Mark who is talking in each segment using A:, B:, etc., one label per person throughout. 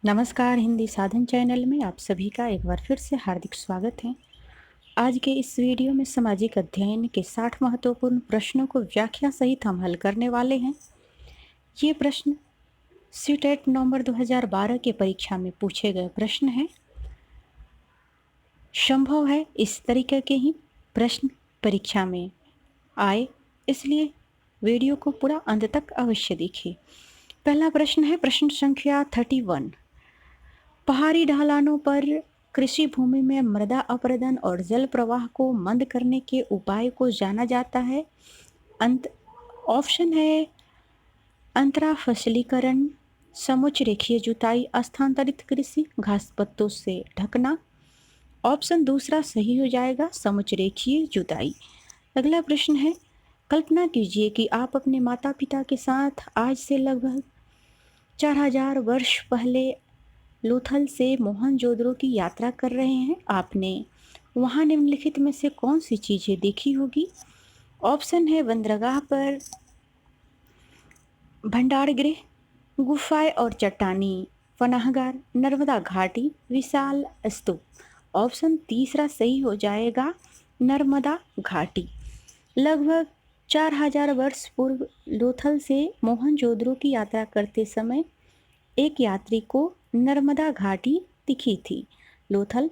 A: नमस्कार। हिंदी साधन चैनल में आप सभी का एक बार फिर से हार्दिक स्वागत है। आज के इस वीडियो में सामाजिक अध्ययन के 60 महत्वपूर्ण प्रश्नों को व्याख्या सहित हम हल करने वाले हैं। ये प्रश्न सीटेट नवंबर 2012 के परीक्षा में पूछे गए प्रश्न हैं। संभव है इस तरीके के ही प्रश्न परीक्षा में आए, इसलिए वीडियो को पूरा अंत तक अवश्य देखिए। पहला प्रश्न है प्रश्न संख्या 31। पहाड़ी ढलानों पर कृषि भूमि में मृदा अपरदन और जल प्रवाह को मंद करने के उपाय को जाना जाता है। अंत ऑप्शन है अंतरा फसलीकरण, समुच्च रेखीय जुताई, स्थानांतरित कृषि, घास पत्तों से ढकना। ऑप्शन दूसरा सही हो जाएगा, समुच्च रेखीय जुताई। अगला प्रश्न है कल्पना कीजिए कि आप अपने माता पिता के साथ आज से लगभग 4000 वर्ष पहले लोथल से मोहनजोदड़ो की यात्रा कर रहे हैं। आपने वहाँ निम्नलिखित में से कौन सी चीज़ें देखी होगी? ऑप्शन है बंदरगाह पर भंडार गृह, गुफाएं और चट्टानी पनाहगार, नर्मदा घाटी, विशाल स्तूप। ऑप्शन तीसरा सही हो जाएगा, नर्मदा घाटी। लगभग 4000 वर्ष पूर्व लोथल से मोहनजोदड़ो की यात्रा करते समय एक यात्री को नर्मदा घाटी दिखी थी। लोथल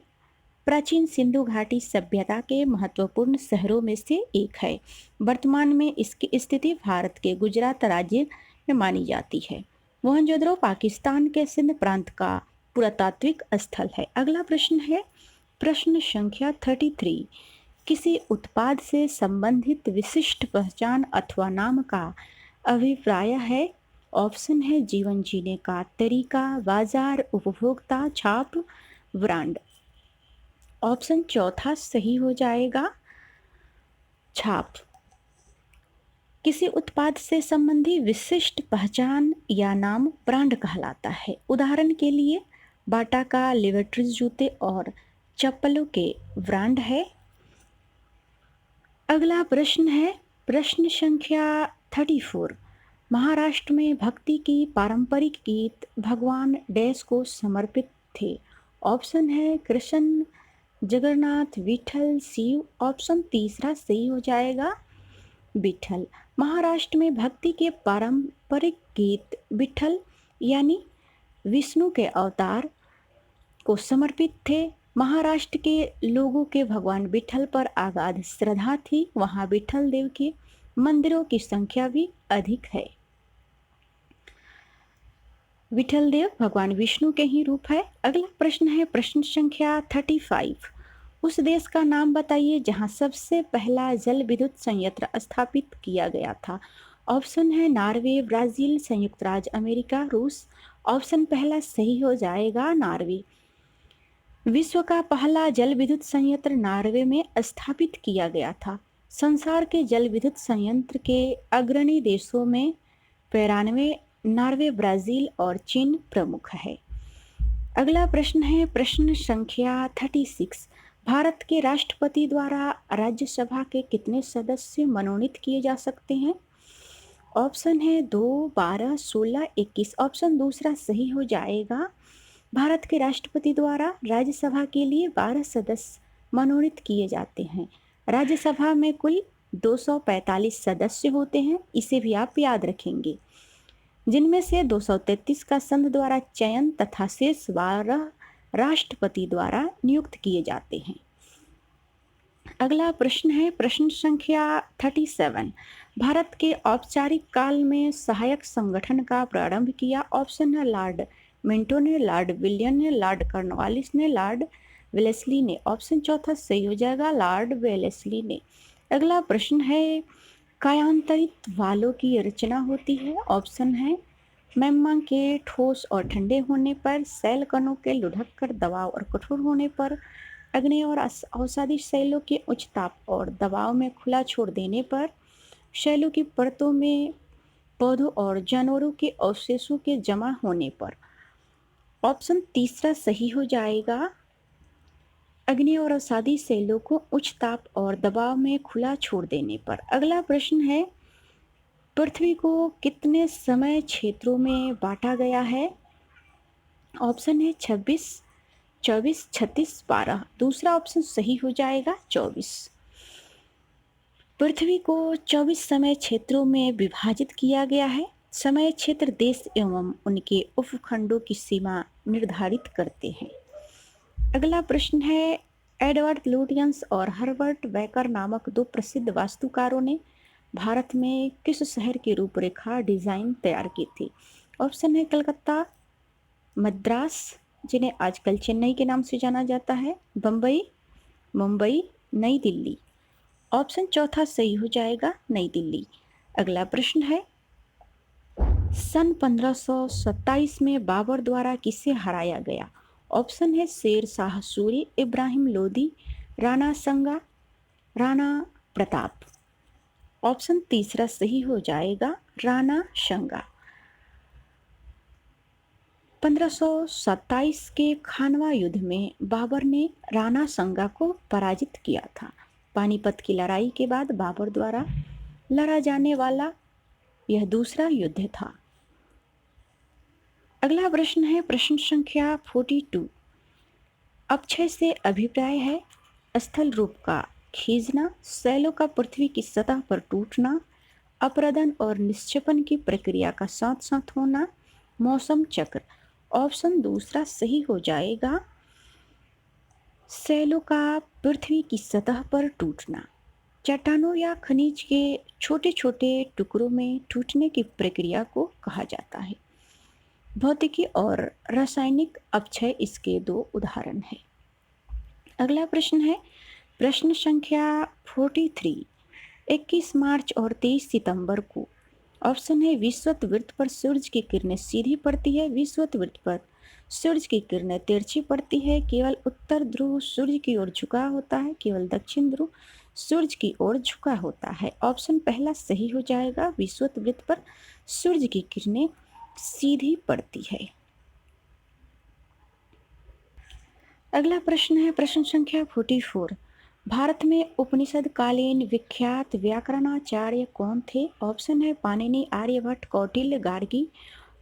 A: प्राचीन सिंधु घाटी सभ्यता के महत्वपूर्ण शहरों में से एक है। वर्तमान में इसकी स्थिति भारत के गुजरात राज्य में मानी जाती है। मोहनजोदड़ो पाकिस्तान के सिंध प्रांत का पुरातात्विक स्थल है। अगला प्रश्न है प्रश्न संख्या 33। किसी उत्पाद से संबंधित विशिष्ट पहचान अथवा नाम का अभिप्राय है। ऑप्शन है जीवन जीने का तरीका, बाजार, उपभोक्ता, छाप, ब्रांड। ऑप्शन चौथा सही हो जाएगा, छाप। किसी उत्पाद से संबंधी विशिष्ट पहचान या नाम ब्रांड कहलाता है। उदाहरण के लिए बाटा का लिबर्टीज जूते और चप्पलों के ब्रांड है। अगला प्रश्न है प्रश्न संख्या 34। महाराष्ट्र में भक्ति की पारंपरिक गीत भगवान डैश को समर्पित थे। ऑप्शन है कृष्ण, जगन्नाथ, विठल, शिव। ऑप्शन तीसरा सही हो जाएगा, विठल। महाराष्ट्र में भक्ति के पारंपरिक गीत विठल यानी विष्णु के अवतार को समर्पित थे। महाराष्ट्र के लोगों के भगवान विठल पर अगाध श्रद्धा थी। वहाँ विठल देव के मंदिरों की संख्या भी अधिक है। विठल देव भगवान विष्णु के ही रूप है। अगला प्रश्न है प्रश्न संख्या 35। उस देश का नाम बताइए जहां सबसे पहला जल विद्युत संयंत्र स्थापित किया गया था। ऑप्शन है नॉर्वे, ब्राजील, संयुक्त राज्य अमेरिका, रूस। ऑप्शन पहला सही हो जाएगा, नॉर्वे। विश्व का पहला जल विद्युत संयंत्र नॉर्वे में स्थापित किया गया था। संसार के जल विद्युत संयंत्र के अग्रणी देशों में 92, नॉर्वे, ब्राजील और चीन प्रमुख है। अगला प्रश्न है प्रश्न संख्या 36। भारत के राष्ट्रपति द्वारा राज्यसभा के कितने सदस्य मनोनीत किए जा सकते हैं? ऑप्शन है 2, 12, 16, 21। ऑप्शन दूसरा सही हो जाएगा। भारत के राष्ट्रपति द्वारा राज्यसभा के लिए 12 सदस्य मनोनीत किए जाते हैं। राज्यसभा में कुल 245 सदस्य होते हैं, इसे भी आप याद रखेंगे, जिनमें से 233 का संघ द्वारा चयन तथा शेष 12 राष्ट्रपति द्वारा नियुक्त किए जाते हैं। अगला प्रश्न है प्रश्न संख्या 37। भारत के औपचारिक काल में सहायक संगठन का प्रारंभ किया। ऑप्शन है लॉर्ड मिंटो ने, लॉर्ड विलियम ने, लॉर्ड कॉर्नवालिस ने, लॉर्ड वेलेस्ली ने। ऑप्शन चौथा सही हो जाएगा, लॉर्ड वेलेस्ली ने। अगला प्रश्न है कायांतरित वालों की रचना होती है। ऑप्शन है मैग्मा के ठोस और ठंडे होने पर, शैल कणों के लुढ़क कर दबाव और कठोर होने पर, अग्नि और औषधि शैलों के उच्च ताप और दबाव में खुला छोड़ देने पर, शैलों की परतों में पौधों और जानवरों के अवशेषों के जमा होने पर। ऑप्शन तीसरा सही हो जाएगा, अग्नि और औषधि शैलों को उच्च ताप और दबाव में खुला छोड़ देने पर। अगला प्रश्न है पृथ्वी को कितने समय क्षेत्रों में बांटा गया है? ऑप्शन है 26, 24, 36, 12। दूसरा ऑप्शन सही हो जाएगा 24। पृथ्वी को 24 समय क्षेत्रों में विभाजित किया गया है। समय क्षेत्र देश एवं उनके उपखंडों की सीमा निर्धारित करते हैं। अगला प्रश्न है, एडवर्ड लुटियंस और हर्बर्ट बेकर नामक दो प्रसिद्ध वास्तुकारों ने भारत में किस शहर की रूपरेखा डिजाइन तैयार की थी? ऑप्शन है कलकत्ता, मद्रास, जिन्हें आजकल चेन्नई के नाम से जाना जाता है, बम्बई, मुंबई, नई दिल्ली। ऑप्शन चौथा सही हो जाएगा, नई दिल्ली। अगला प्रश्न है, सन 1527 में बाबर द्वारा किसे हराया गया? ऑप्शन है शेर शाह सूरी, इब्राहिम लोदी, राणा संगा, राणा प्रताप। ऑप्शन तीसरा सही हो जाएगा, राणा संगा। 1527 के खानवा युद्ध में बाबर ने राणा संगा को पराजित किया था। पानीपत की लड़ाई के बाद बाबर द्वारा लड़ा जाने वाला यह दूसरा युद्ध था। अगला प्रश्न है, प्रश्न संख्या 42। अक्षय से अभिप्राय है स्थल रूप का खींचना, शैलों का पृथ्वी की सतह पर टूटना, अपरदन और निक्षेपण की प्रक्रिया का साथ साथ होना, मौसम चक्र। ऑप्शन दूसरा सही हो जाएगा, शैलों का पृथ्वी की सतह पर टूटना। चट्टानों या खनिज के छोटे छोटे टुकड़ों में टूटने की प्रक्रिया को कहा जाता है। भौतिकी और रासायनिक अक्षय इसके दो उदाहरण हैं। अगला प्रश्न है, प्रश्न संख्या 43। 21 मार्च और 23 सितंबर को, ऑप्शन है विषुवत वृत्त पर सूरज की किरणें सीधी पड़ती है, विषुवत वृत्त पर सूरज की किरणें तिरछी पड़ती है, केवल उत्तर ध्रुव सूर्य की ओर झुका होता है, केवल दक्षिण ध्रुव सूर्य की ओर झुका होता है। ऑप्शन पहला सही हो जाएगा, विषुवत वृत्त पर सूर्य की किरणें सीधी पड़ती है। अगला प्रश्न है, प्रश्न संख्या 44। भारत में उपनिषद कालीन विख्यात व्याकरणाचार्य कौन थे? ऑप्शन है पाणिनि, आर्यभट्ट, कौटिल्य, गार्गी।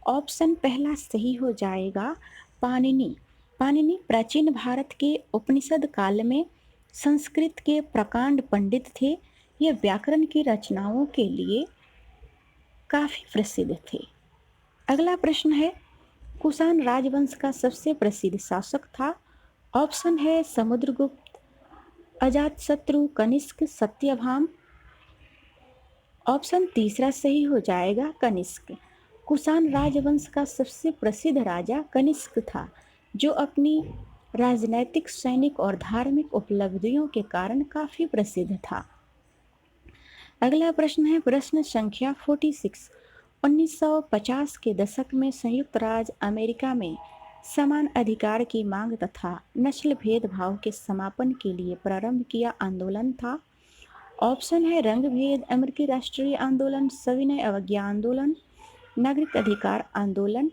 A: ऑप्शन पहला सही हो जाएगा, पाणिनि। पाणिनि प्राचीन भारत के उपनिषद काल में संस्कृत के प्रकांड पंडित थे। ये व्याकरण की रचनाओं के लिए काफी प्रसिद्ध थे। अगला प्रश्न है, कुषाण राजवंश का सबसे प्रसिद्ध शासक था? ऑप्शन है समुद्रगुप्त, अजातशत्रु, कनिष्क, सत्यभाम। ऑप्शन तीसरा सही हो जाएगा, कनिष्क। कुषाण राजवंश का सबसे प्रसिद्ध राजा कनिष्क था, जो अपनी राजनैतिक, सैनिक और धार्मिक उपलब्धियों के कारण काफी प्रसिद्ध था। अगला प्रश्न है, प्रश्न संख्या 46। 1950 के दशक में संयुक्त राज्य अमेरिका में समान अधिकार की मांग तथा नस्ल भेदभाव के समापन के लिए प्रारंभ किया आंदोलन था? ऑप्शन है रंग भेद, अमेरिकी राष्ट्रीय आंदोलन, सविनय अवज्ञा आंदोलन, नागरिक अधिकार आंदोलन।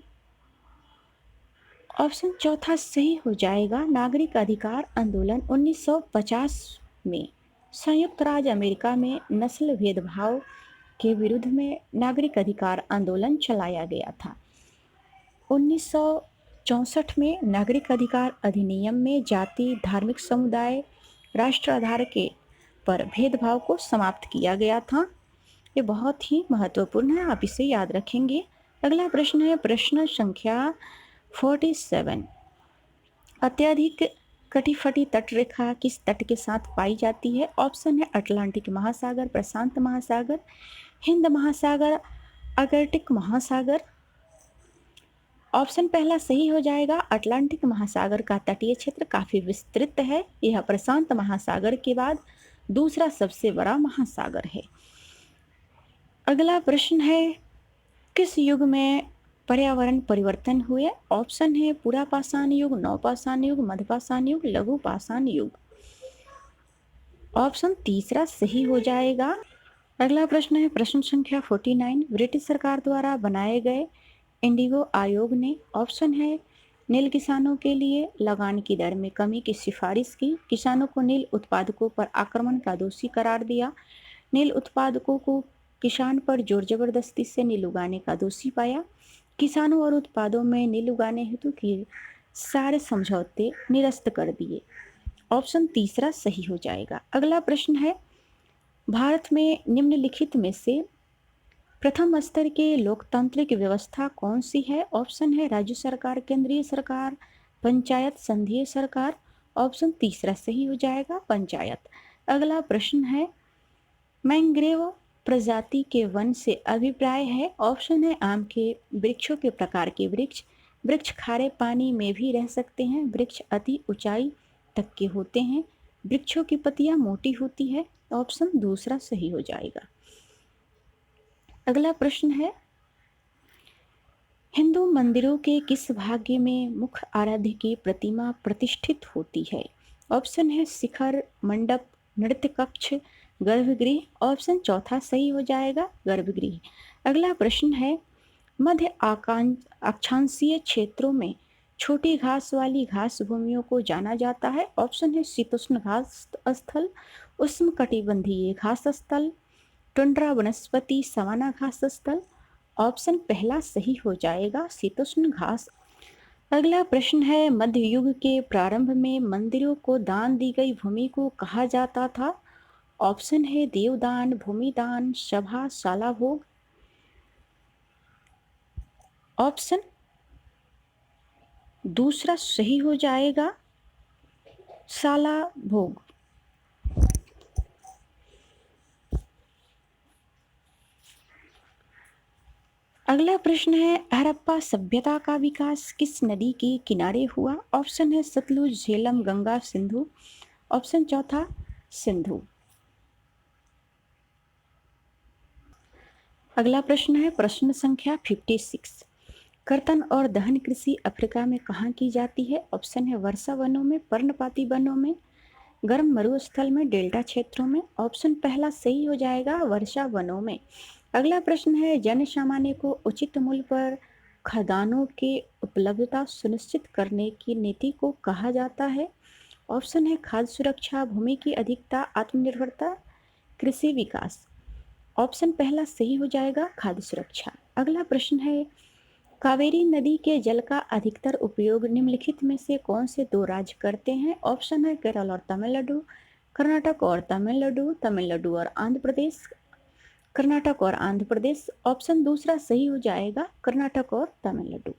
A: ऑप्शन चौथा सही हो जाएगा, नागरिक अधिकार आंदोलन। 1950 में संयुक्त राज्य अमेरिका में नस्ल भेदभाव के विरुद्ध में नागरिक अधिकार आंदोलन चलाया गया था। 1964 में नागरिक अधिकार अधिनियम में जाति, धार्मिक समुदाय, राष्ट्र आधार के पर भेदभाव को समाप्त किया गया था। ये बहुत ही महत्वपूर्ण है, आप इसे याद रखेंगे। अगला प्रश्न है, प्रश्न संख्या 47। अत्यधिक कटिफटी तटरेखा किस तट के साथ पाई जाती है? ऑप्शन है अटलांटिक महासागर, प्रशांत महासागर, हिंद महासागर, आर्कटिक महासागर। ऑप्शन पहला सही हो जाएगा, अटलांटिक महासागर का तटीय क्षेत्र काफी विस्तृत है। यह प्रशांत महासागर के बाद दूसरा सबसे बड़ा महासागर है। अगला प्रश्न है, किस युग में पर्यावरण परिवर्तन हुए? ऑप्शन है पुरापाषाण युग, नवपाषाण युग, मध्यपाषाण युग, लघुपाषाण युग। ऑप्शन तीसरा सही हो जाएगा। अगला प्रश्न है, प्रश्न संख्या 49। ब्रिटिश सरकार द्वारा बनाए गए इंडिगो आयोग ने, ऑप्शन है नील किसानों के लिए लगान की दर में कमी की सिफारिश की, किसानों को नील उत्पादकों पर आक्रमण का दोषी करार दिया, नील उत्पादकों को किसान पर जोर जबरदस्ती से नील उगाने का दोषी पाया, किसानों और उत्पादों में नील उगाने हेतु किए सारे समझौते निरस्त कर दिए। ऑप्शन तीसरा सही हो जाएगा। अगला प्रश्न है, भारत में निम्नलिखित में से प्रथम स्तर के लोकतांत्रिक व्यवस्था कौन सी है? ऑप्शन है राज्य सरकार, केंद्रीय सरकार, पंचायत, संघीय सरकार। ऑप्शन तीसरा सही हो जाएगा, पंचायत। अगला प्रश्न है, मैंग्रोव प्रजाति के वन से अभिप्राय है। ऑप्शन है आम के वृक्षों के प्रकार के वृक्ष, वृक्ष खारे पानी में भी रह सकते हैं, वृक्ष अति ऊंचाई तक के होते हैं, वृक्षों की पत्तियां मोटी होती है। ऑप्शन दूसरा सही हो जाएगा। अगला प्रश्न है, हिंदू मंदिरों के किस भाग्य में मुख्य आराध्य की प्रतिमा प्रतिष्ठित होती है? ऑप्शन है शिखर, मंडप, नृत्य कक्ष, गर्भगृह। ऑप्शन चौथा सही हो जाएगा, गर्भगृह। अगला प्रश्न है, मध्य अक्षांशीय क्षेत्रों में छोटी घास वाली घास भूमियों को जाना जाता है। ऑप्शन है शीतोष्ण घास स्थल, उष्ण कटिबंधीय घास स्थल, टुंड्रा वनस्पति सवाना घास स्थल। ऑप्शन पहला सही हो जाएगा, शीतोष्ण घास। अगला प्रश्न है, मध्य युग के प्रारंभ में मंदिरों को दान दी गई भूमि को कहा जाता था। ऑप्शन है देवदान, भूमिदान, सभा, शाला भोग। ऑप्शन दूसरा सही हो जाएगा, शाला भोग। अगला प्रश्न है, हड़प्पा सभ्यता का विकास किस नदी के किनारे हुआ? ऑप्शन है सतलुज, झेलम, गंगा, सिंधु। ऑप्शन चौथा सिंधु। अगला प्रश्न है, प्रश्न संख्या 56। कर्तन और दहन कृषि अफ्रीका में कहाँ की जाती है? ऑप्शन है वर्षा वनों में, पर्णपाती वनों में, गर्म मरुस्थल में, डेल्टा क्षेत्रों में। ऑप्शन पहला सही हो जाएगा, वर्षा वनों में। अगला प्रश्न है, जन सामान्य को उचित मूल्य पर खदानों की उपलब्धता सुनिश्चित करने की नीति को कहा जाता है। ऑप्शन है खाद्य सुरक्षा, भूमि की अधिकता, आत्मनिर्भरता, कृषि विकास। ऑप्शन पहला सही हो जाएगा, खाद्य सुरक्षा। अगला प्रश्न है, कावेरी नदी के जल का अधिकतर उपयोग निम्नलिखित में से कौन से दो राज्य करते हैं? ऑप्शन है केरल और तमिलनाडु, कर्नाटक और तमिलनाडु, तमिलनाडु और आंध्र प्रदेश, कर्नाटक और आंध्र प्रदेश। ऑप्शन दूसरा सही हो जाएगा, कर्नाटक और तमिलनाडु।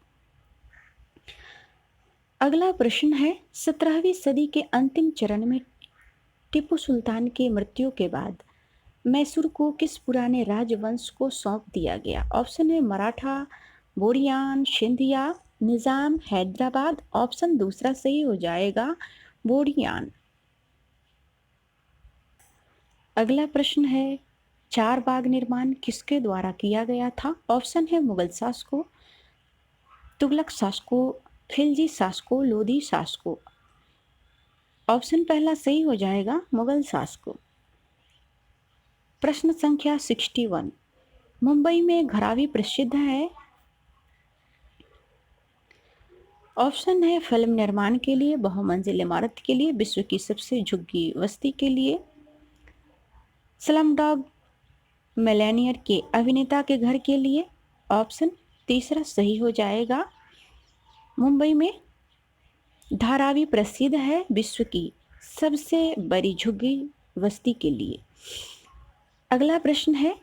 A: अगला प्रश्न है, 17वीं सदी के अंतिम चरण में टीपू सुल्तान की मृत्यु के बाद मैसूर को किस पुराने राजवंश को सौंप दिया गया? ऑप्शन है मराठा, बोरियान, सिंधिया, निजाम, हैदराबाद। ऑप्शन दूसरा सही हो जाएगा, बोरियान। अगला प्रश्न है, चार बाग निर्माण किसके द्वारा किया गया था? ऑप्शन है मुगल शासकों, तुगलक शासकों, खिलजी शासकों, लोधी शासकों। ऑप्शन पहला सही हो जाएगा, मुगल शासकों। प्रश्न संख्या 61। मुंबई में घरावी प्रसिद्ध है। ऑप्शन है फिल्म निर्माण के लिए, बहुमंजिल इमारत के लिए, विश्व की सबसे झुग्गी बस्ती के लिए, स्लम डॉग मिलियनेयर के अभिनेता के घर के लिए। ऑप्शन तीसरा सही हो जाएगा, मुंबई में धारावी प्रसिद्ध है विश्व की सबसे बड़ी झुग्गी बस्ती के लिए। अगला प्रश्न है,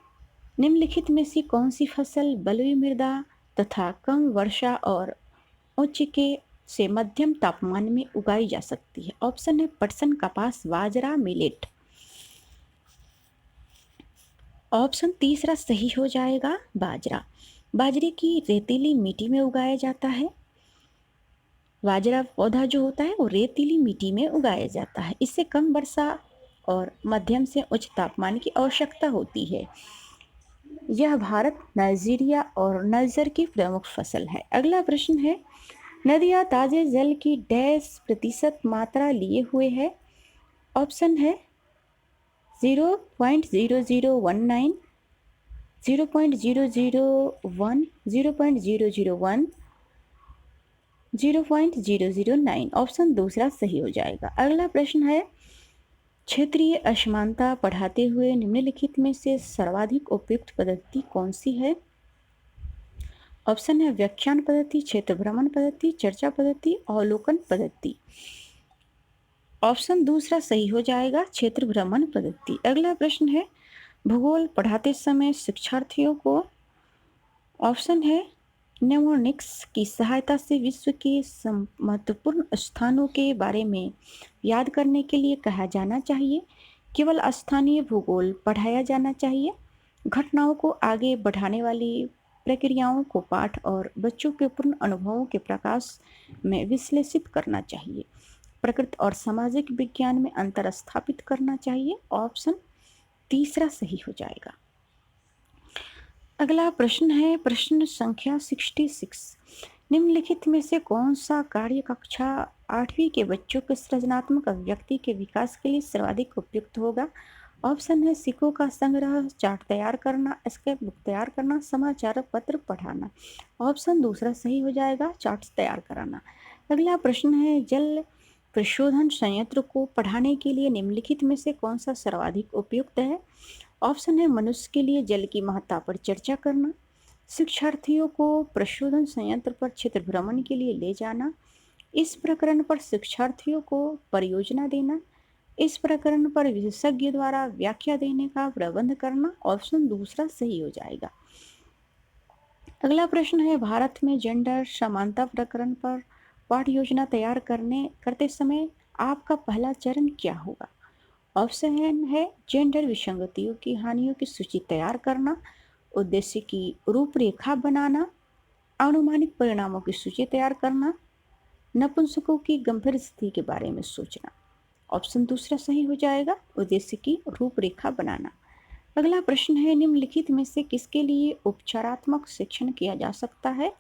A: निम्नलिखित में से कौन सी फसल बलुई मृदा तथा कम वर्षा और उच्च के से मध्यम तापमान में उगाई जा सकती है? ऑप्शन है पटसन, कपास, बाजरा, मिलेट। ऑप्शन तीसरा सही हो जाएगा, बाजरा। बाजरे की रेतीली मिट्टी में उगाया जाता है। बाजरा पौधा जो होता है वो रेतीली मिट्टी में उगाया जाता है। इससे कम वर्षा और मध्यम से उच्च तापमान की आवश्यकता होती है। यह भारत, नाइजीरिया और नाइजर की प्रमुख फसल है। अगला प्रश्न है, नदियाँ ताजे जल की डैश प्रतिशत मात्रा लिए हुए है? ऑप्शन है 0.0019, 0.001, 0.001, 0.009। ऑप्शन दूसरा सही हो जाएगा। अगला प्रश्न है, क्षेत्रीय असमानता बढ़ाते हुए निम्नलिखित में से सर्वाधिक उपयुक्त पद्धति कौन सी है? ऑप्शन है व्याख्यान पद्धति, क्षेत्र भ्रमण पद्धति, चर्चा पद्धति, अवलोकन पद्धति। ऑप्शन दूसरा सही हो जाएगा, क्षेत्र भ्रमण पद्धति। अगला प्रश्न है भूगोल पढ़ाते समय शिक्षार्थियों को ऑप्शन है नेमोनिक्स की सहायता से विश्व के महत्वपूर्ण स्थानों के बारे में याद करने के लिए कहा जाना चाहिए, केवल स्थानीय भूगोल पढ़ाया जाना चाहिए, घटनाओं को आगे बढ़ाने वाली प्रक्रियाओं को पाठ और बच्चों के पूर्ण अनुभवों के प्रकाश में विश्लेषित करना चाहिए, प्रकृति और सामाजिक विज्ञान में अंतर स्थापित करना चाहिए। ऑप्शन तीसरा सही हो जाएगा। अगला प्रश्न है प्रश्न संख्या 66। निम्नलिखित में से कौन सा कार्य कक्षा 8वीं के बच्चों के सृजनात्मक अभिव्यक्ति के विकास के लिए सर्वाधिक उपयुक्त होगा? ऑप्शन है सिक्कों का संग्रह, चार्ट तैयार करना, स्क्रैप बुक तैयार करना, समाचार पत्र पढ़ाना। ऑप्शन दूसरा सही हो जाएगा, चार्ट तैयार कराना। अगला प्रश्न है जल प्रशोधन संयंत्र को पढ़ाने के लिए निम्नलिखित में से कौन सा सर्वाधिक उपयुक्त है? ऑप्शन है मनुष्य के लिए जल की महत्ता पर चर्चा करना, शिक्षार्थियों को प्रशोधन संयंत्र पर क्षेत्र भ्रमण के लिए ले जाना, इस प्रकरण पर शिक्षार्थियों को परियोजना देना, इस प्रकरण पर विशेषज्ञ द्वारा व्याख्या देने का प्रबंध करना। ऑप्शन दूसरा सही हो जाएगा। अगला प्रश्न है भारत में जेंडर समानता प्रकरण पर पाठ योजना तैयार करते समय आपका पहला चरण क्या होगा? ऑप्शन है जेंडर विसंगतियों की हानियों की सूची तैयार करना, उद्देश्य की रूपरेखा बनाना, अनुमानित परिणामों की सूची तैयार करना, नपुंसकों की गंभीर स्थिति के बारे में सोचना। ऑप्शन दूसरा सही हो जाएगा, उद्देश्य की रूपरेखा बनाना। अगला प्रश्न है निम्नलिखित में से किसके लिए उपचारात्मक शिक्षण किया जा सकता है?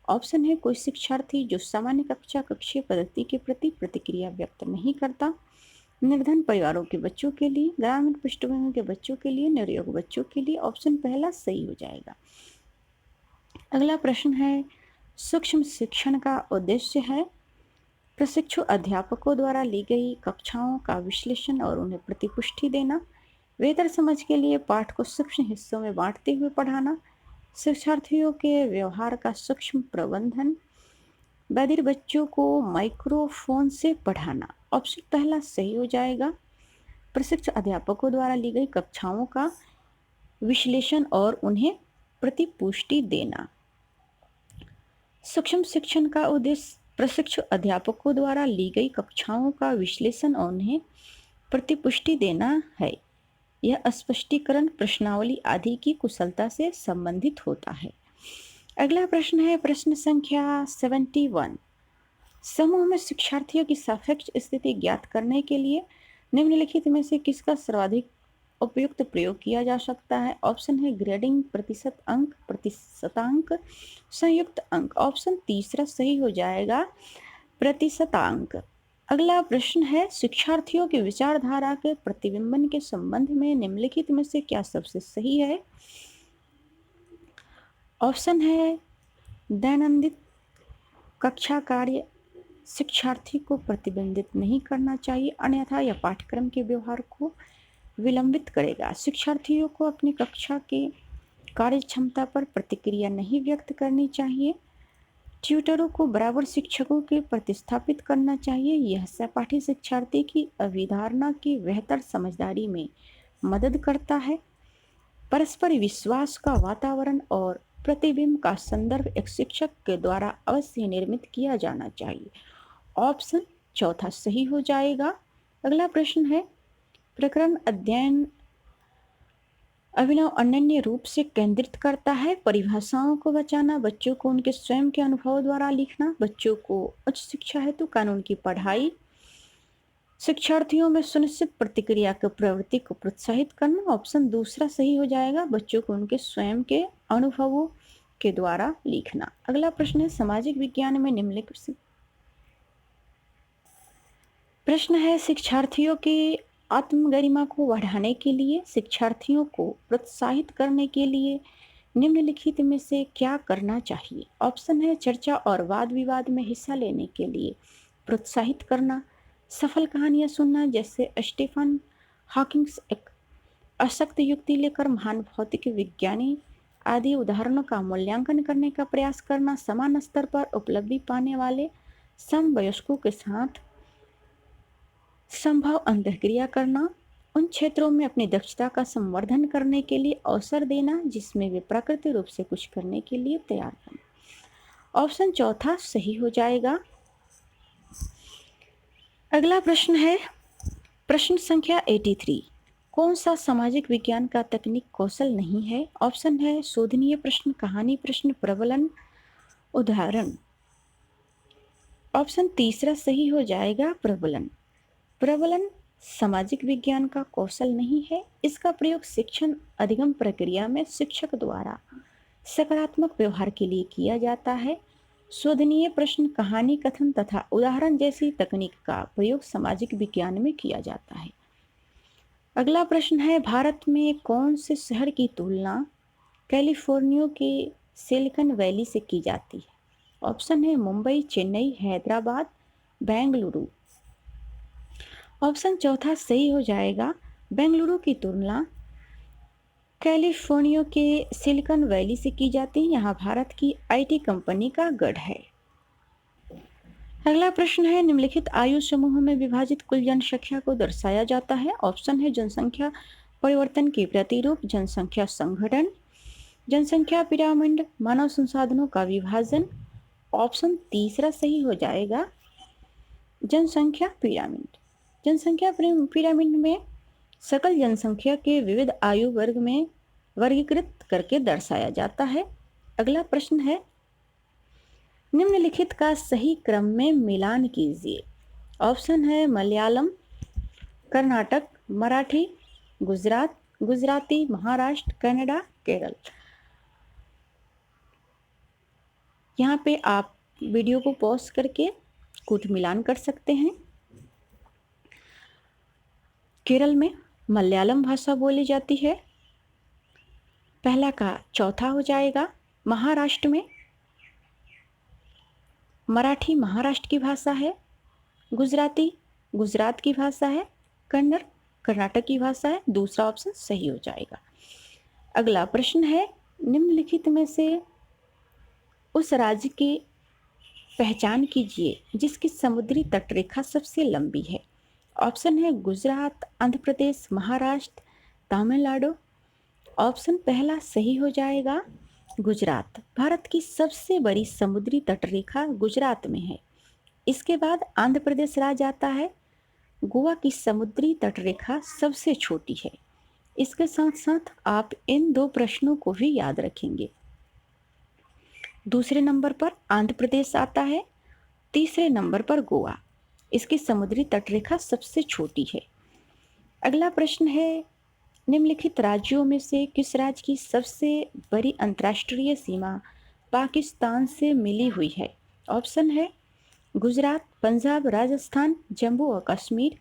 A: ऑप्शन है कोई शिक्षार्थी जो सामान्य कक्षा कक्षीय पद्धति के प्रति प्रतिक्रिया व्यक्त नहीं करता, निर्धन परिवारों के बच्चों के लिए, ग्रामीण पृष्ठभूमि के बच्चों के लिए, निर्योग बच्चों के लिए। ऑप्शन पहला सही हो जाएगा। अगला प्रश्न है सूक्ष्म शिक्षण का उद्देश्य है प्रशिक्षु अध्यापकों द्वारा ली गई कक्षाओं का विश्लेषण और उन्हें प्रतिपुष्टि देना, बेहतर समझ के लिए पाठ को सूक्ष्म हिस्सों में बांटते हुए पढ़ाना, शिक्षार्थियों के व्यवहार का सूक्ष्म प्रबंधन, बधिर बच्चों को माइक्रोफोन से पढ़ाना। ऑप्शन पहला सही हो जाएगा, प्रशिक्षु अध्यापकों द्वारा ली गई कक्षाओं का विश्लेषण और उन्हें प्रतिपुष्टि देना। सूक्ष्म शिक्षण का उद्देश्य प्रशिक्षु अध्यापकों द्वारा ली गई कक्षाओं का विश्लेषण और उन्हें प्रतिपुष्टि देना है। यह स्पष्टीकरण प्रश्नावली आदि की कुशलता से संबंधित होता है। अगला प्रश्न है प्रश्न संख्या 71। समूह में शिक्षार्थियों की सापेक्ष स्थिति ज्ञात करने के लिए निम्नलिखित में से किसका सर्वाधिक उपयुक्त प्रयोग किया जा सकता है? ऑप्शन है ग्रेडिंग, प्रतिशत अंक, प्रतिशतांक, संयुक्त अंक। ऑप्शन तीसरा सही हो जाएगा, प्रतिशतांक। अगला प्रश्न है शिक्षार्थियों की विचारधारा के प्रतिबिंबन के संबंध में निम्नलिखित में से क्या सबसे सही है? ऑप्शन है दैनंदिन कक्षा कार्य शिक्षार्थी को प्रतिबंधित नहीं करना चाहिए, अन्यथा यह पाठ्यक्रम के व्यवहार को विलंबित करेगा। शिक्षार्थियों को अपनी कक्षा के कार्य क्षमता पर प्रतिक्रिया नहीं व्यक्त करनी चाहिए। ट्यूटरों को बराबर शिक्षकों के प्रतिस्थापित करना चाहिए। यह सहपाठी शिक्षार्थी की अवधारणा की बेहतर समझदारी में मदद करता है। परस्पर विश्वास का वातावरण और प्रतिबिंब का संदर्भ एक शिक्षक के द्वारा अवश्य निर्मित किया जाना चाहिए। ऑप्शन चौथा सही हो जाएगा। अगला प्रश्न है प्रकरण अध्ययन अभिनव अनन्य रूप से केंद्रित करता है। परिभाषाओं को बचाना, बच्चों को उनके स्वयं के अनुभव द्वारा लिखना, बच्चों को उच्च शिक्षा हेतु कानून की पढ़ाई, शिक्षार्थियों में सुनिश्चित प्रतिक्रिया की प्रवृत्ति को प्रोत्साहित करना। ऑप्शन दूसरा सही हो जाएगा, बच्चों को उनके स्वयं के अनुभवों के द्वारा लिखना। अगला प्रश्न है सामाजिक विज्ञान में निम्नलिखित प्रश्न है शिक्षार्थियों की आत्मगरिमा को बढ़ाने के लिए, शिक्षार्थियों को प्रोत्साहित करने के लिए निम्नलिखित में से क्या करना चाहिए? ऑप्शन है चर्चा और वाद विवाद में हिस्सा लेने के लिए प्रोत्साहित करना, सफल कहानियां सुनना, जैसे स्टीफन हॉकिंग एक अशक्त युक्ति लेकर महान भौतिक विज्ञानी आदि उदाहरणों का मूल्यांकन करने का प्रयास करना, समान स्तर पर उपलब्धि पाने वाले समवयस्कों के साथ संभव अंतःक्रिया करना, उन क्षेत्रों में अपनी दक्षता का संवर्धन करने के लिए अवसर देना जिसमें वे प्राकृतिक रूप से कुछ करने के लिए तैयार हैं। ऑप्शन चौथा सही हो जाएगा। अगला प्रश्न है प्रश्न संख्या 83। कौन सा सामाजिक विज्ञान का तकनीक कौशल नहीं है? ऑप्शन है शोधनीय प्रश्न, कहानी प्रश्न, प्रबलन, उदाहरण। ऑप्शन तीसरा सही हो जाएगा प्रबलन। प्रबलन सामाजिक विज्ञान का कौशल नहीं है। इसका प्रयोग शिक्षण अधिगम प्रक्रिया में शिक्षक द्वारा सकारात्मक व्यवहार के लिए किया जाता है। शोधनीय प्रश्न, कहानी कथन तथा उदाहरण जैसी तकनीक का प्रयोग सामाजिक विज्ञान में किया जाता है। अगला प्रश्न है भारत में कौन से शहर की तुलना कैलिफोर्निया के सिलिकॉन वैली से की जाती है? ऑप्शन है मुंबई, चेन्नई, हैदराबाद, बेंगलुरु। ऑप्शन चौथा सही हो जाएगा। बेंगलुरु की तुलना कैलिफोर्निया के सिलिकॉन वैली से की जाती है। यहाँ भारत की आईटी कंपनी का गढ़ है। अगला प्रश्न है निम्नलिखित आयु समूह में विभाजित कुल जनसंख्या को दर्शाया जाता है। ऑप्शन है जनसंख्या परिवर्तन की प्रतिरूप, जनसंख्या संगठन, जनसंख्या पिरामिड, मानव संसाधनों का विभाजन। ऑप्शन तीसरा सही हो जाएगा जनसंख्या पिरामिड। जनसंख्या पिरामिड में सकल जनसंख्या के विविध आयु वर्ग में वर्गीकृत करके दर्शाया जाता है। अगला प्रश्न है निम्नलिखित का सही क्रम में मिलान कीजिए। ऑप्शन है मलयालम, कर्नाटक, मराठी, गुजरात, गुजराती, महाराष्ट्र, कनाडा, केरल। यहाँ पे आप वीडियो को पॉज करके कूट मिलान कर सकते हैं। केरल में मलयालम भाषा बोली जाती है। पहला का चौथा हो जाएगा। महाराष्ट्र में मराठी महाराष्ट्र की भाषा है, गुजराती गुजरात की भाषा है, कन्नड़ कर्नाटक की भाषा है। दूसरा ऑप्शन सही हो जाएगा। अगला प्रश्न है निम्नलिखित में से उस राज्य की पहचान कीजिए जिसकी समुद्री तटरेखा सबसे लंबी है। ऑप्शन है गुजरात, आंध्र प्रदेश, महाराष्ट्र, तमिलनाडु। ऑप्शन पहला सही हो जाएगा गुजरात। भारत की सबसे बड़ी समुद्री तटरेखा गुजरात में है। इसके बाद आंध्र प्रदेश राज्य आता है। गोवा की समुद्री तटरेखा सबसे छोटी है। इसके साथ साथ आप इन दो प्रश्नों को भी याद रखेंगे। दूसरे नंबर पर आंध्र प्रदेश आता है, तीसरे नंबर पर गोवा। इसकी समुद्री तटरेखा सबसे छोटी है। अगला प्रश्न है निम्नलिखित राज्यों में से किस राज्य की सबसे बड़ी अंतर्राष्ट्रीय सीमा पाकिस्तान से मिली हुई है? ऑप्शन है गुजरात, पंजाब, राजस्थान, जम्मू और कश्मीर।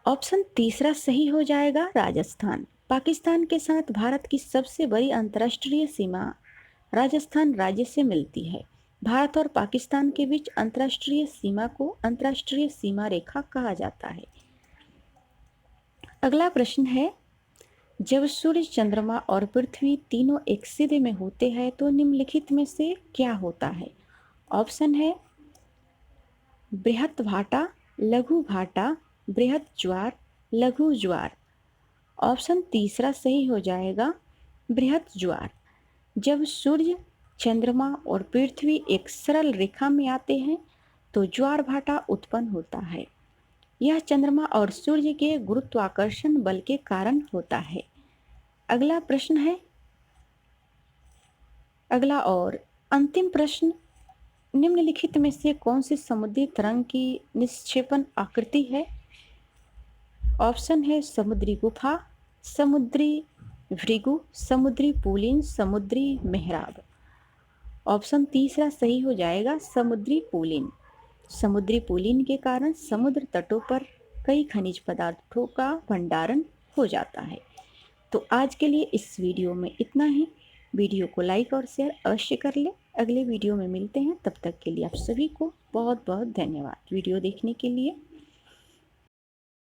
A: ऑप्शन तीसरा सही हो जाएगा राजस्थान। पाकिस्तान के साथ भारत की सबसे बड़ी अंतर्राष्ट्रीय सीमा राजस्थान राज्य से मिलती है। भारत और पाकिस्तान के बीच अंतर्राष्ट्रीय सीमा को अंतर्राष्ट्रीय सीमा रेखा कहा जाता है। अगला प्रश्न है जब सूर्य, चंद्रमा और पृथ्वी तीनों एक सीधे में होते हैं तो निम्नलिखित में से क्या होता है? ऑप्शन है बृहत भाटा, लघु भाटा, बृहत ज्वार, लघु ज्वार। ऑप्शन तीसरा सही हो जाएगा बृहत ज्वार। जब सूर्य, चंद्रमा और पृथ्वी एक सरल रेखा में आते हैं तो ज्वार भाटा उत्पन्न होता है। यह चंद्रमा और सूर्य के गुरुत्वाकर्षण बल के कारण होता है। अगला प्रश्न है अगला और अंतिम प्रश्न निम्नलिखित में से कौन सी समुद्री तरंग की निक्षेपण आकृति है? ऑप्शन है समुद्री गुफा, समुद्री भृगु, समुद्री पुलिन, समुद्री मेहराब। ऑप्शन तीसरा सही हो जाएगा समुद्री पुलिन। समुद्री पुलिन के कारण समुद्र तटों पर कई खनिज पदार्थों का भंडारण हो जाता है। तो आज के लिए इस वीडियो में इतना ही। वीडियो को लाइक और शेयर अवश्य कर ले। अगले वीडियो में मिलते हैं, तब तक के लिए आप सभी को बहुत बहुत धन्यवाद वीडियो देखने के लिए।